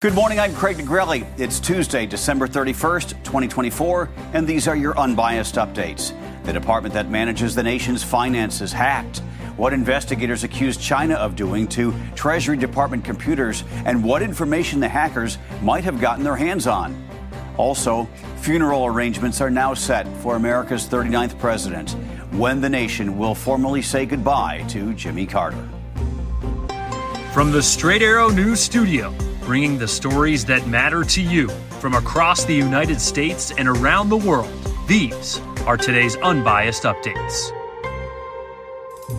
Good morning, I'm Craig Negrelli. It's Tuesday, December 31st, 2024, and these are your Unbiased Updates. The department that manages the nation's finances hacked. What investigators accuse China of doing to Treasury Department computers, and what information the hackers might have gotten their hands on. Also, funeral arrangements are now set for America's 39th president, when the nation will formally say goodbye to Jimmy Carter. From the Straight Arrow News Studio, bringing the stories that matter to you from across the United States and around the world. These are today's Unbiased Updates.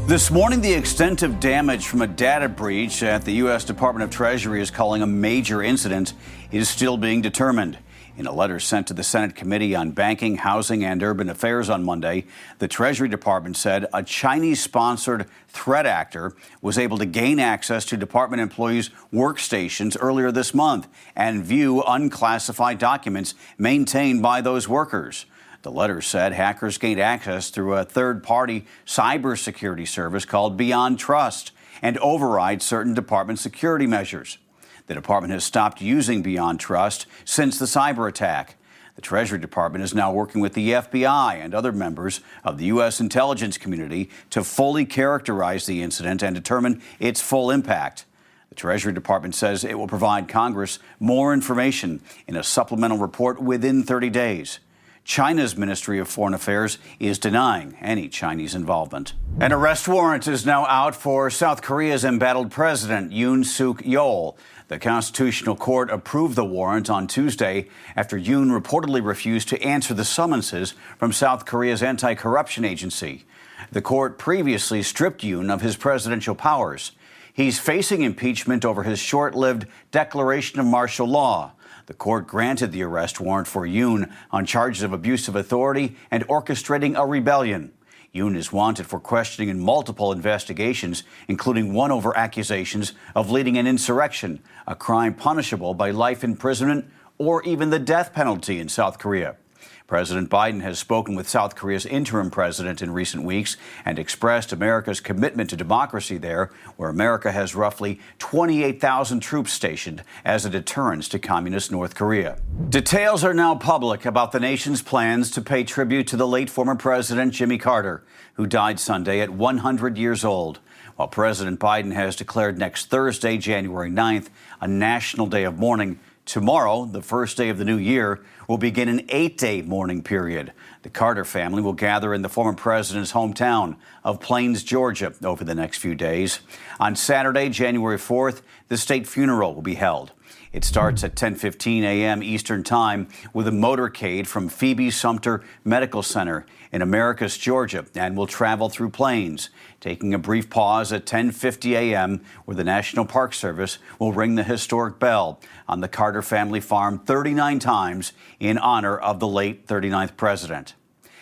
This morning, the extent of damage from a data breach at the U.S. Department of Treasury is calling a major incident is still being determined. In a letter sent to the Senate Committee on Banking, Housing, and Urban Affairs on Monday, the Treasury Department said a Chinese-sponsored threat actor was able to gain access to department employees' workstations earlier this month and view unclassified documents maintained by those workers. The letter said hackers gained access through a third-party cybersecurity service called Beyond Trust and override certain department security measures. The department has stopped using Beyond Trust since the cyber attack. The Treasury Department is now working with the FBI and other members of the U.S. intelligence community to fully characterize the incident and determine its full impact. The Treasury Department says it will provide Congress more information in a supplemental report within 30 days. China's Ministry of Foreign Affairs is denying any Chinese involvement. An arrest warrant is now out for South Korea's embattled president, Yoon Suk Yeol. The Constitutional Court approved the warrant on Tuesday after Yoon reportedly refused to answer the summonses from South Korea's anti-corruption agency. The court previously stripped Yoon of his presidential powers. He's facing impeachment over his short-lived declaration of martial law. The court granted the arrest warrant for Yoon on charges of abuse of authority and orchestrating a rebellion. Yoon is wanted for questioning in multiple investigations, including one over accusations of leading an insurrection, a crime punishable by life imprisonment or even the death penalty in South Korea. President Biden has spoken with South Korea's interim president in recent weeks and expressed America's commitment to democracy there, where America has roughly 28,000 troops stationed as a deterrence to communist North Korea. Details are now public about the nation's plans to pay tribute to the late former president Jimmy Carter, who died Sunday at 100 years old. While President Biden has declared next Thursday, January 9th, a national day of mourning, tomorrow, the first day of the new year, will begin an 8-day mourning period. The Carter family will gather in the former president's hometown of Plains, Georgia, over the next few days. On Saturday, January 4th, the state funeral will be held. It starts at 10:15 a.m. Eastern Time with a motorcade from Phoebe Sumter Medical Center in Americus, Georgia, and will travel through Plains, taking a brief pause at 10:50 a.m. where the National Park Service will ring the historic bell on the Carter family farm 39 times in honor of the late 39th president.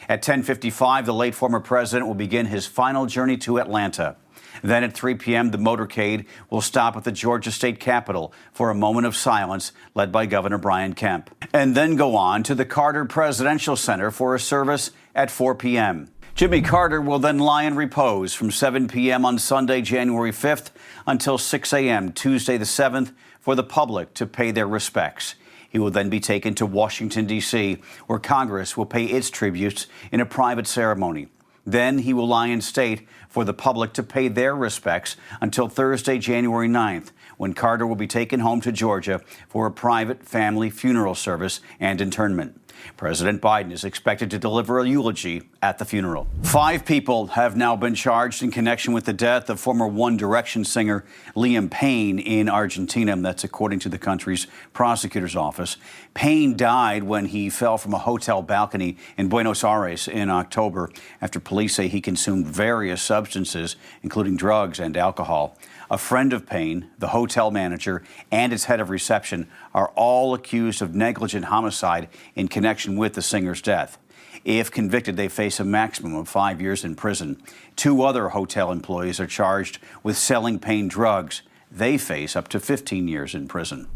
At 10:55, the late former president will begin his final journey to Atlanta. Then at 3 p.m., the motorcade will stop at the Georgia State Capitol for a moment of silence led by Governor Brian Kemp, and then go on to the Carter Presidential Center for a service at 4 p.m. Jimmy Carter will then lie in repose from 7 p.m. on Sunday, January 5th until 6 a.m. Tuesday the 7th for the public to pay their respects. He will then be taken to Washington, D.C., where Congress will pay its tributes in a private ceremony. Then he will lie in state for the public to pay their respects until Thursday, January 9th, when Carter will be taken home to Georgia for a private family funeral service and internment. President Biden is expected to deliver a eulogy at the funeral. 5 people have now been charged in connection with the death of former One Direction singer Liam Payne in Argentina. That's according to the country's prosecutor's office. Payne died when he fell from a hotel balcony in Buenos Aires in October after police say he consumed various substances, including drugs and alcohol. A friend of Payne, the hotel manager, and its head of reception are all accused of negligent homicide in connection with the singer's death. If convicted, they face a maximum of 5 years in prison. 2 other hotel employees are charged with selling Payne drugs. They face up to 15 years in prison.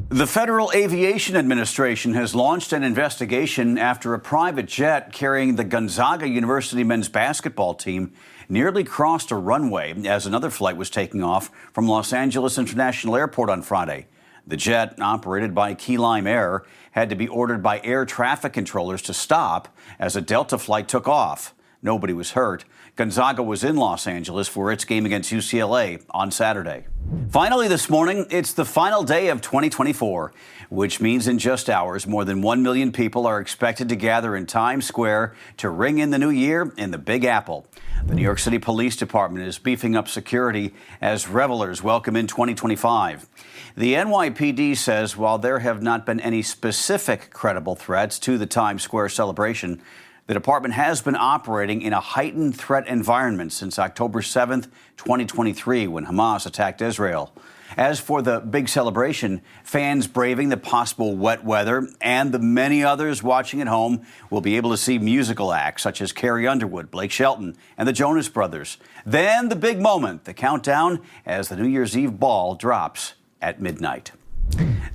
The Federal Aviation Administration has launched an investigation after a private jet carrying the Gonzaga University men's basketball team nearly crossed a runway as another flight was taking off from Los Angeles International Airport on Friday. The jet, operated by Key Lime Air, had to be ordered by air traffic controllers to stop as a Delta flight took off. Nobody was hurt. Gonzaga was in Los Angeles for its game against UCLA on Saturday. Finally this morning, it's the final day of 2024, which means in just hours, more than 1 million people are expected to gather in Times Square to ring in the new year in the Big Apple. The New York City Police Department is beefing up security as revelers welcome in 2025. The NYPD says while there have not been any specific credible threats to the Times Square celebration, the department has been operating in a heightened threat environment since October 7th, 2023, when Hamas attacked Israel. As for the big celebration, fans braving the possible wet weather and the many others watching at home will be able to see musical acts such as Carrie Underwood, Blake Shelton, and the Jonas Brothers. Then the big moment, the countdown as the New Year's Eve ball drops at midnight.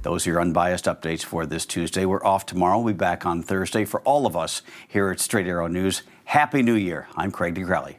Those are your unbiased updates for this Tuesday. We're off tomorrow. We'll be back on Thursday. For all of us here at Straight Arrow News, Happy New Year. I'm Craig DeCrowley.